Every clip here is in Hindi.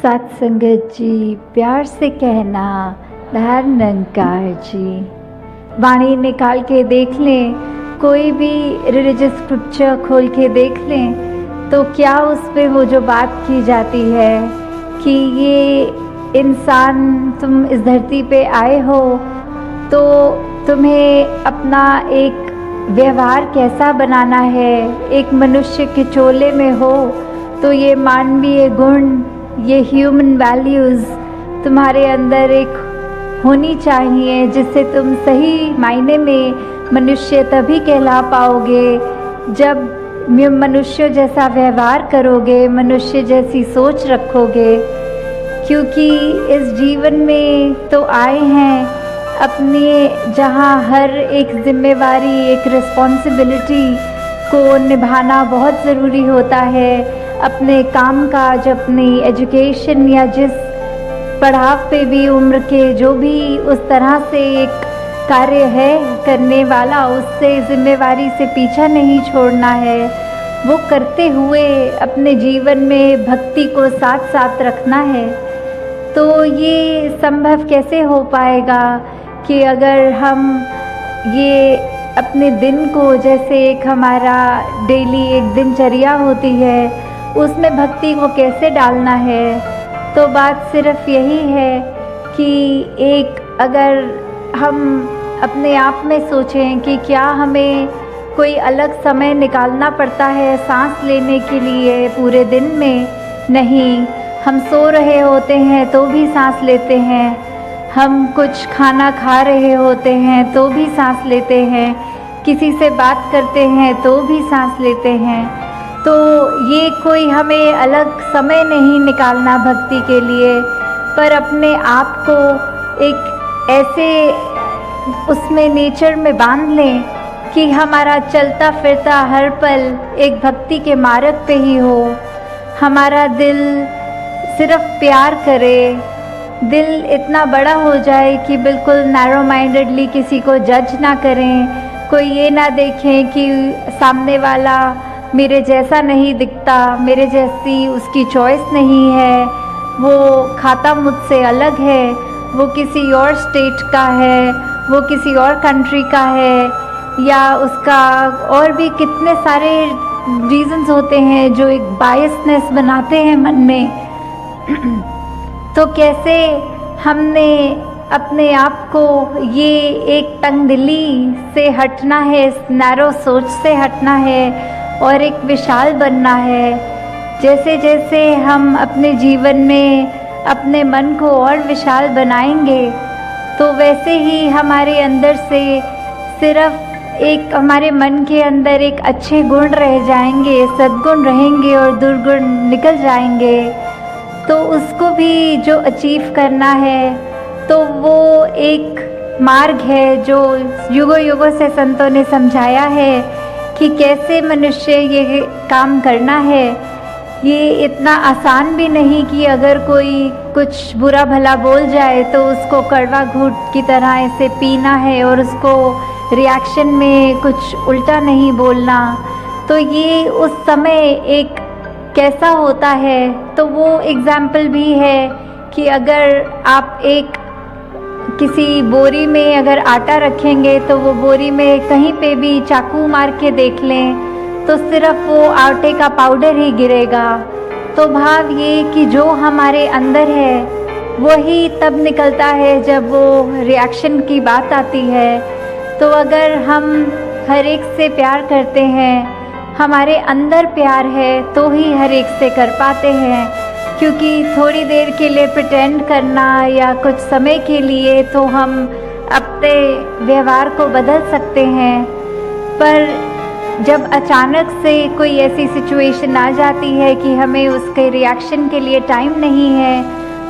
सत्संगत जी, प्यार से कहना धर निरंकार जी। वाणी निकाल के देख लें, कोई भी रिलीजियस स्क्रिप्चर खोल के देख लें, तो क्या उसमें वो जो बात की जाती है कि ये इंसान, तुम इस धरती पे आए हो तो तुम्हें अपना एक व्यवहार कैसा बनाना है। एक मनुष्य के चोले में हो तो ये मानवीय गुण, ये ह्यूमन वैल्यूज़ तुम्हारे अंदर एक होनी चाहिए, जिससे तुम सही मायने में मनुष्य तभी कहला पाओगे जब मनुष्य जैसा व्यवहार करोगे, मनुष्य जैसी सोच रखोगे। क्योंकि इस जीवन में तो आए हैं अपने, जहाँ हर एक जिम्मेवारी, एक रिस्पॉन्सिबिलिटी को निभाना बहुत ज़रूरी होता है। अपने काम काज, अपनी एजुकेशन या जिस पड़ाव पे भी उम्र के जो भी उस तरह से एक कार्य है करने वाला, उससे जिम्मेवारी से पीछा नहीं छोड़ना है। वो करते हुए अपने जीवन में भक्ति को साथ साथ रखना है। तो ये संभव कैसे हो पाएगा कि अगर हम ये अपने दिन को, जैसे एक हमारा डेली एक दिनचर्या होती है, उसमें भक्ति को कैसे डालना है। तो बात सिर्फ यही है कि एक अगर हम अपने आप में सोचें कि क्या हमें कोई अलग समय निकालना पड़ता है सांस लेने के लिए पूरे दिन में। नहीं, हम सो रहे होते हैं तो भी सांस लेते हैं, हम कुछ खाना खा रहे होते हैं तो भी सांस लेते हैं, किसी से बात करते हैं तो भी सांस लेते हैं। तो ये कोई हमें अलग समय नहीं निकालना भक्ति के लिए, पर अपने आप को एक ऐसे उसमें नेचर में बांध लें कि हमारा चलता फिरता हर पल एक भक्ति के मार्ग पे ही हो। हमारा दिल सिर्फ प्यार करे, दिल इतना बड़ा हो जाए कि बिल्कुल नैरो माइंडेडली किसी को जज ना करें। कोई ये ना देखें कि सामने वाला मेरे जैसा नहीं दिखता, मेरे जैसी उसकी चॉइस नहीं है, वो खाता मुझसे अलग है, वो किसी और स्टेट का है, वो किसी और कंट्री का है, या उसका और भी कितने सारे रीजंस होते हैं जो एक बायसनेस बनाते हैं मन में। तो कैसे हमने अपने आप को ये एक तंगदिली से हटना है, इस नैरो सोच से हटना है और एक विशाल बनना है। जैसे जैसे हम अपने जीवन में अपने मन को और विशाल बनाएंगे, तो वैसे ही हमारे अंदर से सिर्फ एक, हमारे मन के अंदर एक अच्छे गुण रह जाएंगे, सद्गुण रहेंगे और दुर्गुण निकल जाएंगे। तो उसको भी जो अचीव करना है, तो वो एक मार्ग है जो युगों युगों से संतों ने समझाया है कि कैसे मनुष्य ये काम करना है। ये इतना आसान भी नहीं कि अगर कोई कुछ बुरा भला बोल जाए तो उसको कड़वा घूंट की तरह ऐसे पीना है और उसको रिएक्शन में कुछ उल्टा नहीं बोलना। तो ये उस समय एक कैसा होता है, तो वो एग्जाम्पल भी है कि अगर आप एक किसी बोरी में अगर आटा रखेंगे तो वो बोरी में कहीं पे भी चाकू मार के देख लें तो सिर्फ वो आटे का पाउडर ही गिरेगा। तो भाव ये कि जो हमारे अंदर है वही तब निकलता है जब वो रिएक्शन की बात आती है। तो अगर हम हर एक से प्यार करते हैं, हमारे अंदर प्यार है, तो ही हर एक से कर पाते हैं। क्योंकि थोड़ी देर के लिए प्रिटेंड करना या कुछ समय के लिए तो हम अपने व्यवहार को बदल सकते हैं, पर जब अचानक से कोई ऐसी सिचुएशन आ जाती है कि हमें उसके रिएक्शन के लिए टाइम नहीं है,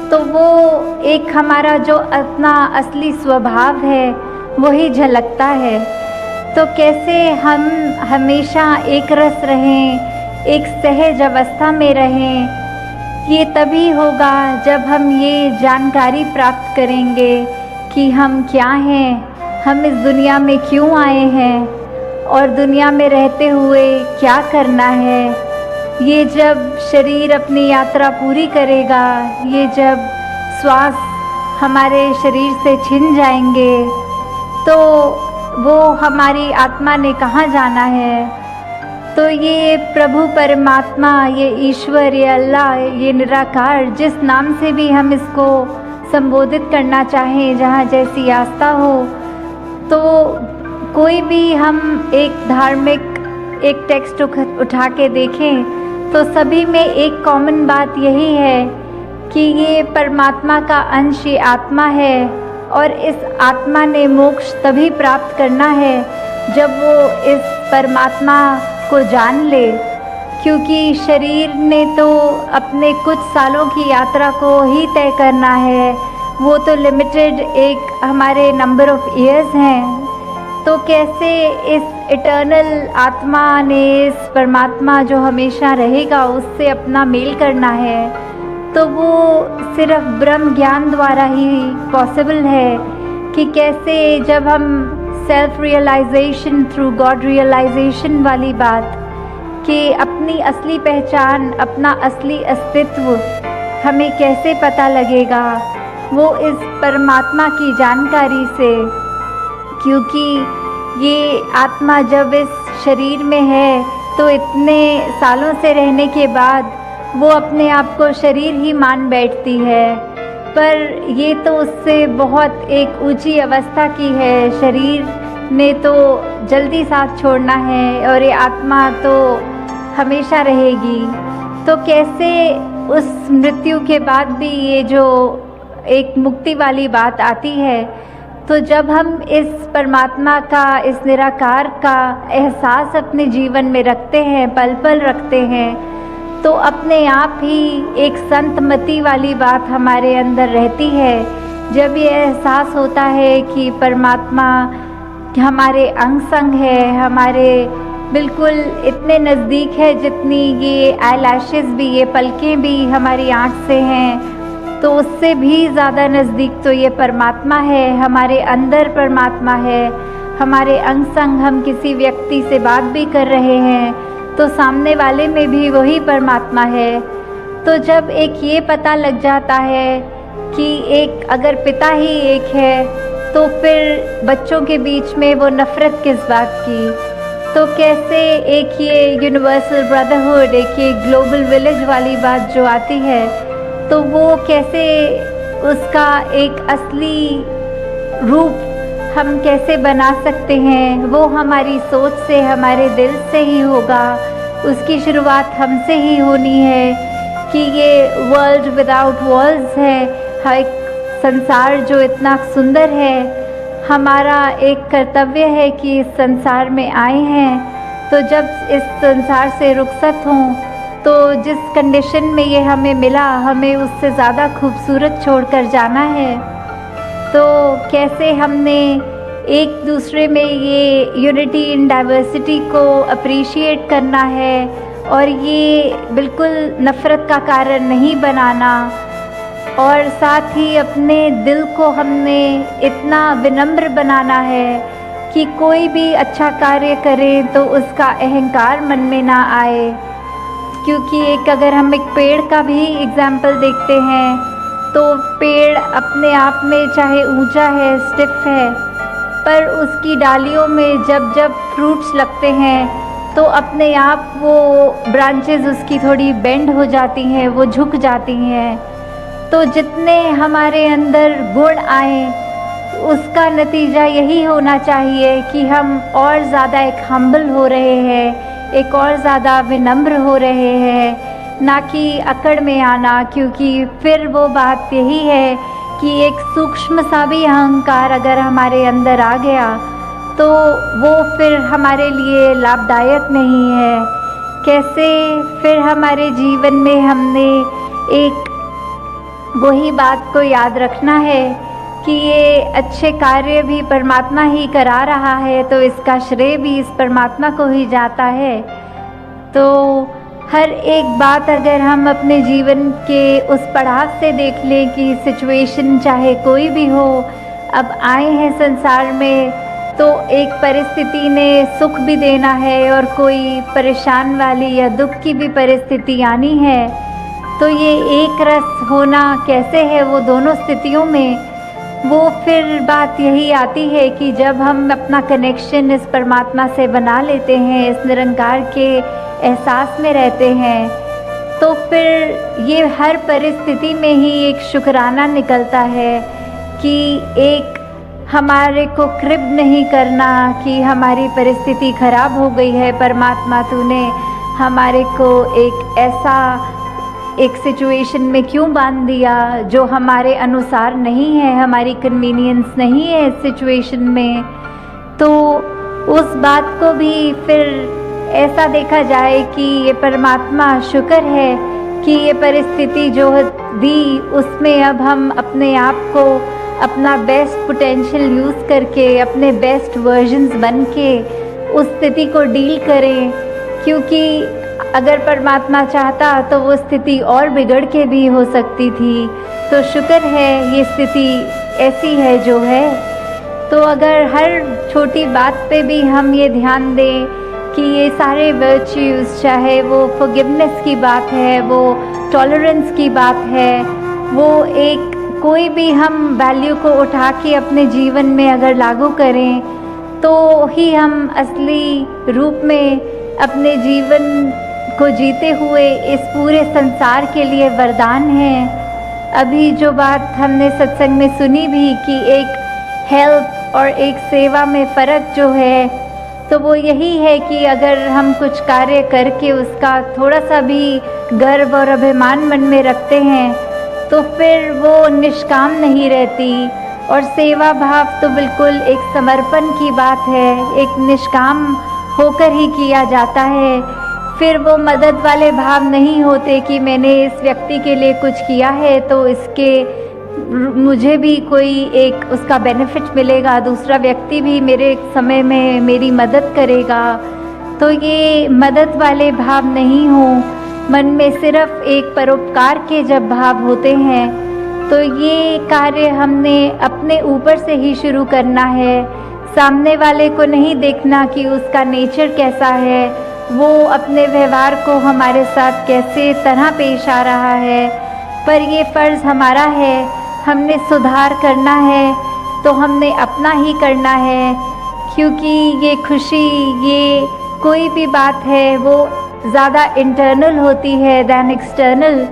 तो वो एक हमारा जो अपना असली स्वभाव है वही झलकता है। तो कैसे हम हमेशा एक रस रहें, एक सहज अवस्था में रहें, ये तभी होगा जब हम ये जानकारी प्राप्त करेंगे कि हम क्या हैं, हम इस दुनिया में क्यों आए हैं और दुनिया में रहते हुए क्या करना है। ये जब शरीर अपनी यात्रा पूरी करेगा, ये जब श्वास हमारे शरीर से छिन जाएंगे, तो वो हमारी आत्मा ने कहाँ जाना है। तो ये प्रभु परमात्मा, ये ईश्वर, ये अल्लाह, ये निराकार, जिस नाम से भी हम इसको संबोधित करना चाहें, जहाँ जैसी आस्था हो, तो कोई भी हम एक धार्मिक एक टेक्स्ट उठा के देखें तो सभी में एक कॉमन बात यही है कि ये परमात्मा का अंश, ये आत्मा है, और इस आत्मा ने मोक्ष तभी प्राप्त करना है जब वो इस परमात्मा को जान ले। क्योंकि शरीर ने तो अपने कुछ सालों की यात्रा को ही तय करना है, वो तो लिमिटेड एक हमारे नंबर ऑफ ईयर्स हैं। तो कैसे इस इटर्नल आत्मा ने, इस परमात्मा जो हमेशा रहेगा, उससे अपना मेल करना है, तो वो सिर्फ ब्रह्म ज्ञान द्वारा ही पॉसिबल है। कि कैसे जब हम self realisation through God realisation वाली बात कि अपनी असली पहचान, अपना असली अस्तित्व हमें कैसे पता लगेगा, वो इस परमात्मा की जानकारी से। क्योंकि ये आत्मा जब इस शरीर में है तो इतने सालों से रहने के बाद वो अपने आप को शरीर ही मान बैठती है, पर ये तो उससे बहुत एक ऊंची अवस्था की है। शरीर ने तो जल्दी साथ छोड़ना है और ये आत्मा तो हमेशा रहेगी। तो कैसे उस मृत्यु के बाद भी ये जो एक मुक्ति वाली बात आती है, तो जब हम इस परमात्मा का, इस निराकार का एहसास अपने जीवन में रखते हैं, पल पल रखते हैं, तो अपने आप ही एक संतमति वाली बात हमारे अंदर रहती है। जब ये एहसास होता है कि परमात्मा हमारे अंग संग है, हमारे बिल्कुल इतने नज़दीक है जितनी ये आईलैशेस भी, ये पलकें भी हमारी आँख से हैं, तो उससे भी ज़्यादा नज़दीक तो ये परमात्मा है, हमारे अंदर परमात्मा है। हमारे अंग संग हम किसी व्यक्ति से बात भी कर रहे हैं तो सामने वाले में भी वही परमात्मा है। तो जब एक ये पता लग जाता है कि एक अगर पिता ही एक है, तो फिर बच्चों के बीच में वो नफ़रत किस बात की। तो कैसे एक ये यूनिवर्सल ब्रदरहुड, एक ये ग्लोबल विलेज वाली बात जो आती है, तो वो कैसे उसका एक असली रूप हम कैसे बना सकते हैं, वो हमारी सोच से, हमारे दिल से ही होगा। उसकी शुरुआत हमसे ही होनी है कि ये वर्ल्ड विदाउट वॉल्स है, एक संसार जो इतना सुंदर है। हमारा एक कर्तव्य है कि इस संसार में आए हैं, तो जब इस संसार से रुखसत हों, तो जिस कंडीशन में ये हमें मिला, हमें उससे ज़्यादा खूबसूरत छोड़कर जाना है। तो कैसे हमने एक दूसरे में ये यूनिटी इन डाइवर्सिटी को अप्रिशिएट करना है और ये बिल्कुल नफ़रत का कारण नहीं बनाना, और साथ ही अपने दिल को हमने इतना विनम्र बनाना है कि कोई भी अच्छा कार्य करें तो उसका अहंकार मन में ना आए। क्योंकि एक अगर हम एक पेड़ का भी एग्जाम्पल देखते हैं, तो पेड़ अपने आप में चाहे ऊंचा है, स्टिफ है, पर उसकी डालियों में जब जब फ्रूट्स लगते हैं तो अपने आप वो ब्रांचेस उसकी थोड़ी बेंड हो जाती हैं, वो झुक जाती हैं। तो जितने हमारे अंदर गुण आए, उसका नतीजा यही होना चाहिए कि हम और ज़्यादा एक हम्बल हो रहे हैं, एक और ज़्यादा विनम्र हो रहे हैं, ना कि अकड़ में आना। क्योंकि फिर वो बात यही है कि एक सूक्ष्म सा भी अहंकार अगर हमारे अंदर आ गया तो वो फिर हमारे लिए लाभदायक नहीं है। कैसे फिर हमारे जीवन में हमने एक वही बात को याद रखना है कि ये अच्छे कार्य भी परमात्मा ही करा रहा है, तो इसका श्रेय भी इस परमात्मा को ही जाता है। तो हर एक बात अगर हम अपने जीवन के उस पड़ाव से देख लें कि सिचुएशन चाहे कोई भी हो, अब आए हैं संसार में तो एक परिस्थिति ने सुख भी देना है और कोई परेशान वाली या दुख की भी परिस्थिति आनी है, तो ये एक रस होना कैसे है वो दोनों स्थितियों में, वो फिर बात यही आती है कि जब हम अपना कनेक्शन इस परमात्मा से बना लेते हैं, इस निरंकार के एहसास में रहते हैं, तो फिर ये हर परिस्थिति में ही एक शुक्राना निकलता है कि एक हमारे को क्रिब नहीं करना कि हमारी परिस्थिति ख़राब हो गई है, परमात्मा तूने हमारे को एक सिचुएशन में क्यों बांध दिया जो हमारे अनुसार नहीं है, हमारी कन्वीनियंस नहीं है इस सिचुएशन में। तो उस बात को भी फिर ऐसा देखा जाए कि ये परमात्मा शुक्र है कि ये परिस्थिति जो दी उसमें अब हम अपने आप को अपना बेस्ट पोटेंशियल यूज़ करके अपने बेस्ट वर्जन्स बन के उस स्थिति को डील करें, क्योंकि अगर परमात्मा चाहता तो वो स्थिति और बिगड़ के भी हो सकती थी। तो शुक्र है ये स्थिति ऐसी है जो है। तो अगर हर छोटी बात पे भी हम ये ध्यान दें कि ये सारे वर्च्यूज़, चाहे वो फॉरगिवनेस की बात है, वो टॉलरेंस की बात है, वो एक कोई भी हम वैल्यू को उठा के अपने जीवन में अगर लागू करें तो ही हम असली रूप में अपने जीवन को जीते हुए इस पूरे संसार के लिए वरदान हैं। अभी जो बात हमने सत्संग में सुनी भी कि एक हेल्प और एक सेवा में फ़र्क जो है, तो वो यही है कि अगर हम कुछ कार्य करके उसका थोड़ा सा भी गर्व और अभिमान मन में रखते हैं तो फिर वो निष्काम नहीं रहती। और सेवा भाव तो बिल्कुल एक समर्पण की बात है, एक निष्काम होकर ही किया जाता है। फिर वो मदद वाले भाव नहीं होते कि मैंने इस व्यक्ति के लिए कुछ किया है तो इसके मुझे भी कोई एक उसका बेनिफिट मिलेगा, दूसरा व्यक्ति भी मेरे समय में मेरी मदद करेगा। तो ये मदद वाले भाव नहीं हो, मन में सिर्फ एक परोपकार के जब भाव होते हैं तो ये कार्य हमने अपने ऊपर से ही शुरू करना है। सामने वाले को नहीं देखना कि उसका नेचर कैसा है, वो अपने व्यवहार को हमारे साथ कैसे तरह पेश आ रहा है, पर ये फ़र्ज़ हमारा है, हमने सुधार करना है तो हमने अपना ही करना है। क्योंकि ये खुशी, ये कोई भी बात है वो ज़्यादा इंटरनल होती है दैन एक्सटर्नल,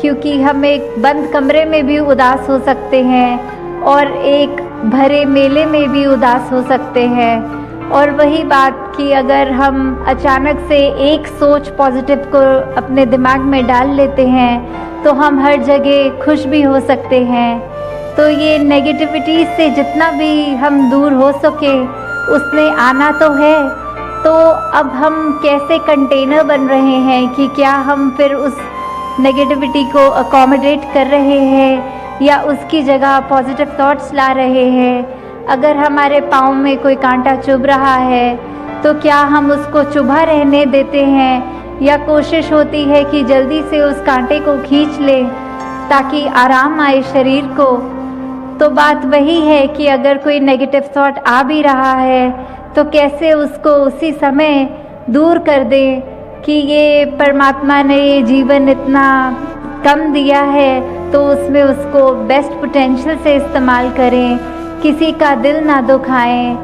क्योंकि हम एक बंद कमरे में भी उदास हो सकते हैं और एक भरे मेले में भी उदास हो सकते हैं। और वही बात कि अगर हम अचानक से एक सोच पॉजिटिव को अपने दिमाग में डाल लेते हैं तो हम हर जगह खुश भी हो सकते हैं। तो ये नेगेटिविटी से जितना भी हम दूर हो सके उसने आना तो है। तो अब हम कैसे कंटेनर बन रहे हैं कि क्या हम फिर उस नेगेटिविटी को अकोमोडेट कर रहे हैं या उसकी जगह पॉजिटिव थॉट्स ला रहे हैं। अगर हमारे पाँव में कोई कांटा चुभ रहा है तो क्या हम उसको चुभा रहने देते हैं या कोशिश होती है कि जल्दी से उस कांटे को खींच लें ताकि आराम आए शरीर को। तो बात वही है कि अगर कोई नेगेटिव थॉट आ भी रहा है तो कैसे उसको उसी समय दूर कर दें कि ये परमात्मा ने ये जीवन इतना कम दिया है तो उसमें उसको बेस्ट पोटेंशियल से इस्तेमाल करें, किसी का दिल ना दुखाएं,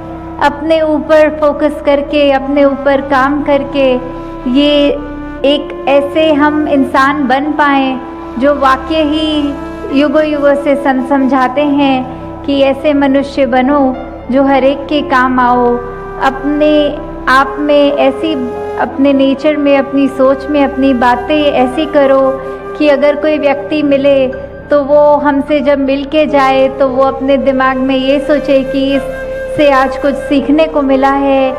अपने ऊपर फोकस करके अपने ऊपर काम करके ये एक ऐसे हम इंसान बन पाएँ जो वाकई ही युगों युगों से समझाते हैं कि ऐसे मनुष्य बनो जो हर एक के काम आओ। अपने आप में ऐसी, अपने नेचर में, अपनी सोच में अपनी बातें ऐसी करो कि अगर कोई व्यक्ति मिले तो वो हमसे जब मिल के जाए तो वो अपने दिमाग में ये सोचे कि इससे आज कुछ सीखने को मिला है,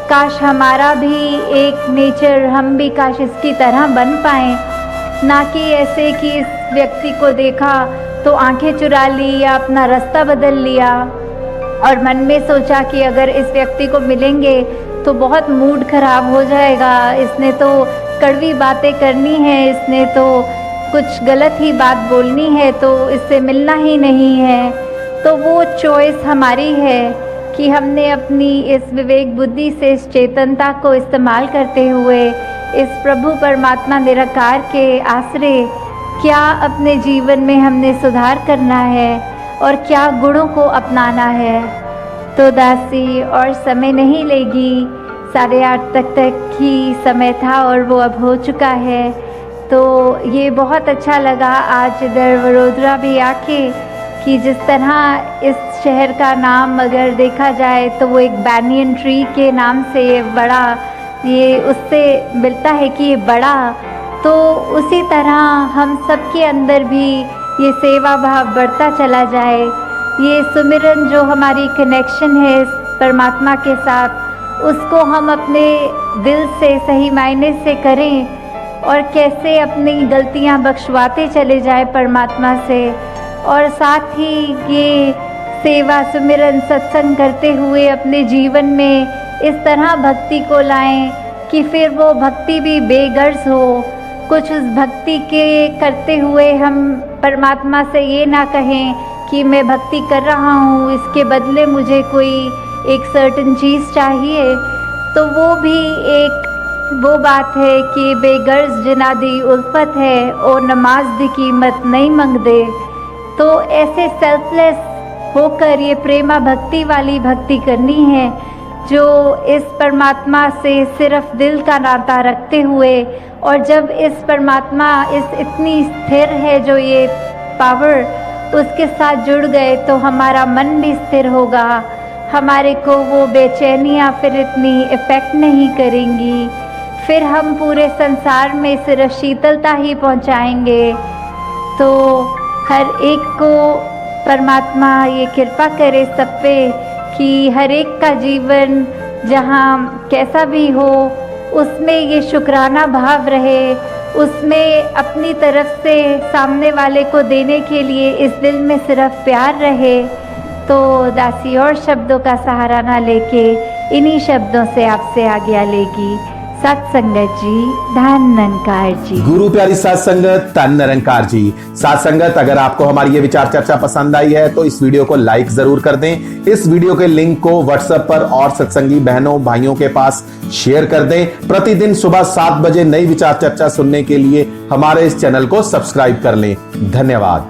काश हमारा भी एक नेचर, हम भी काश इसकी तरह बन पाएँ। ना कि ऐसे कि इस व्यक्ति को देखा तो आंखें चुरा ली या अपना रास्ता बदल लिया और मन में सोचा कि अगर इस व्यक्ति को मिलेंगे तो बहुत मूड ख़राब हो जाएगा, इसने तो कड़वी बातें करनी है, इसने तो कुछ गलत ही बात बोलनी है तो इससे मिलना ही नहीं है। तो वो चॉइस हमारी है। कि हमने अपनी इस विवेक बुद्धि से इस चेतनता को इस्तेमाल करते हुए इस प्रभु परमात्मा निराकार के आश्रय क्या अपने जीवन में हमने सुधार करना है और क्या गुणों को अपनाना है। तो दासी और समय नहीं लेगी, 8:30 तक ही समय था और वो अब हो चुका है। तो ये बहुत अच्छा लगा आज इधर वडोदरा भी आके कि जिस तरह इस शहर का नाम अगर देखा जाए तो वो एक बैनियन ट्री के नाम से ये बड़ा, ये उससे मिलता है कि ये बड़ा, तो उसी तरह हम सबके अंदर भी ये सेवा भाव बढ़ता चला जाए। ये सुमिरन जो हमारी कनेक्शन है इस परमात्मा के साथ, उसको हम अपने दिल से सही मायने से करें और कैसे अपनी गलतियां बख्शवाते चले जाए परमात्मा से, और साथ ही ये सेवा सुमिरन सत्संग करते हुए अपने जीवन में इस तरह भक्ति को लाएं कि फिर वो भक्ति भी बेगर्ज हो। कुछ उस भक्ति के करते हुए हम परमात्मा से ये ना कहें कि मैं भक्ति कर रहा हूँ, इसके बदले मुझे कोई एक सर्टेन चीज़ चाहिए। तो वो भी एक वो बात है कि बेगर्ज जिना दी उल्फत है और नमाज दी कीमत नहीं मंग दे। तो ऐसे सेल्फलेस होकर ये प्रेमा भक्ति वाली भक्ति करनी है जो इस परमात्मा से सिर्फ दिल का नाता रखते हुए, और जब इस परमात्मा इस इतनी स्थिर है जो ये पावर उसके साथ जुड़ गए तो हमारा मन भी स्थिर होगा, हमारे को वो बेचैनियाँ फिर इतनी इफ़ेक्ट नहीं करेंगी, फिर हम पूरे संसार में सिर्फ शीतलता ही पहुँचाएंगे। तो हर एक को परमात्मा ये कृपा करे सब पे कि हर एक का जीवन जहाँ कैसा भी हो उसमें ये शुक्राना भाव रहे, उसमें अपनी तरफ से सामने वाले को देने के लिए इस दिल में सिर्फ प्यार रहे। तो दासी और शब्दों का सहारा ना लेके इन्हीं शब्दों से आपसे आज्ञा लेगी। सत्संगत जी, धन निरंकार जी। गुरु प्यारी सत्संगत, धन निरंकार जी। सत्संगत, अगर आपको हमारी ये विचार चर्चा पसंद आई है तो इस वीडियो को लाइक जरूर कर दें। इस वीडियो के लिंक को व्हाट्सएप पर और सत्संगी बहनों भाइयों के पास शेयर कर दें। प्रतिदिन सुबह 7 बजे नई विचार चर्चा सुनने के लिए हमारे इस चैनल को सब्सक्राइब कर लें। धन्यवाद।